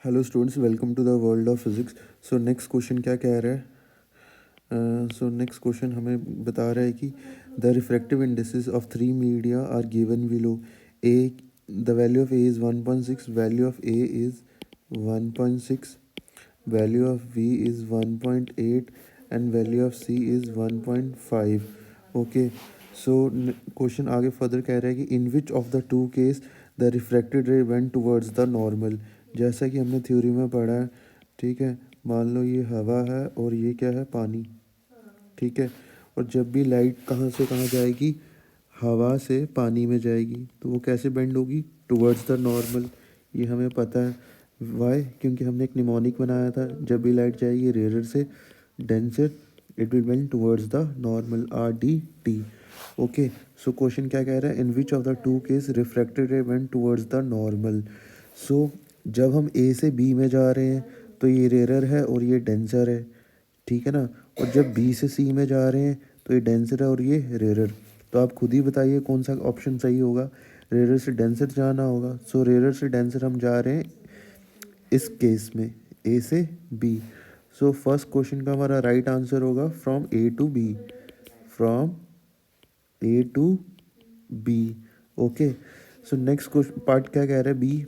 Hello students, welcome to the world of physics. So next question क्या कह रहा है? नेक्स्ट क्वेश्चन हमें बता रहा है कि the refractive indices of three media are given below. A, the value of A is 1.6, value of A is 1.6, value of B is 1.8 and value of C is 1.5। Okay, so question आगे further कह रहा है कि in which of the two case the refracted ray went towards the normal. जैसा कि हमने theory में पढ़ा है, ठीक है। मान लो ये हवा है और ये क्या है, पानी, ठीक है। और जब भी लाइट कहाँ से कहाँ जाएगी, हवा से पानी में जाएगी, तो वो कैसे बेंड होगी, टुवर्ड्स द नॉर्मल। ये हमें पता है। वाई? क्योंकि हमने एक निमोनिक बनाया था, जब भी लाइट जाएगी रेयर से denser, it will bend towards the normal, RDT। Okay, so question क्या कह रहा है, in which of the two case refracted ray went towards the normal. So जब हम ए से बी में जा रहे हैं तो ये रेयर है और ये डेंसर है, ठीक है ना। और जब बी से सी में जा रहे हैं तो ये डेंसर है और ये रेयर। तो आप खुद ही बताइए कौन सा ऑप्शन सही होगा। रेयर से डेंसर जाना होगा। सो रेयर से डेंसर हम जा रहे हैं इस केस में, ए से बी। सो फर्स्ट क्वेश्चन का हमारा राइट आंसर होगा from A to B, from A to B. Okay, so next question part क्या कह रहा है, B,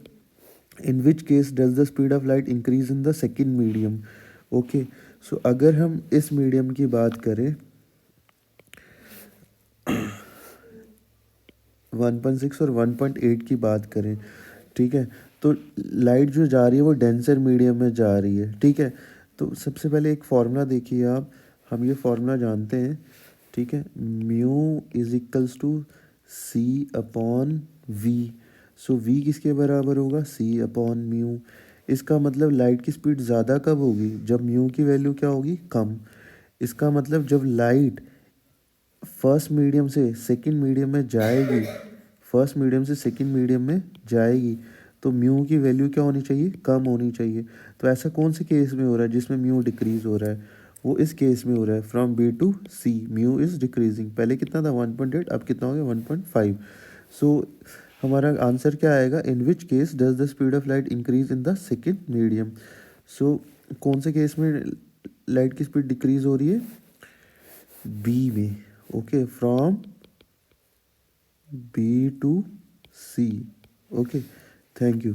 in which case does the speed of light increase in the second medium. Okay, so अगर हम इस medium की बात करें 1.6 और 1.8 की बात करें, ठीक है, तो लाइट जो जा रही है वो डेंसर मीडियम में जा रही है, ठीक है। तो सबसे पहले एक फार्मूला देखिए आप, हम ये फार्मूला जानते हैं, ठीक है। Mu is equals to C upon V. So V किसके बराबर होगा, सी अपॉन म्यू। इसका मतलब लाइट की स्पीड ज़्यादा कब होगी, जब म्यू की वैल्यू क्या होगी, कम। इसका मतलब जब लाइट फर्स्ट मीडियम से सेकंड मीडियम में जाएगी, फर्स्ट मीडियम से सेकंड मीडियम में जाएगी, तो म्यू की वैल्यू क्या होनी चाहिए, कम होनी चाहिए। तो ऐसा कौन से केस में हो रहा है जिसमें म्यू डिक्रीज हो रहा है, वो इस केस में हो रहा है, from B to C mu is decreasing. पहले कितना था 1.8, अब कितना हो गया 1.5। सो हमारा आंसर क्या आएगा, in which case does the speed of light increase in the second medium. So कौन से केस में लाइट की स्पीड डिक्रीज हो रही है, बी में। Okay, from B to C. Okay, thank you.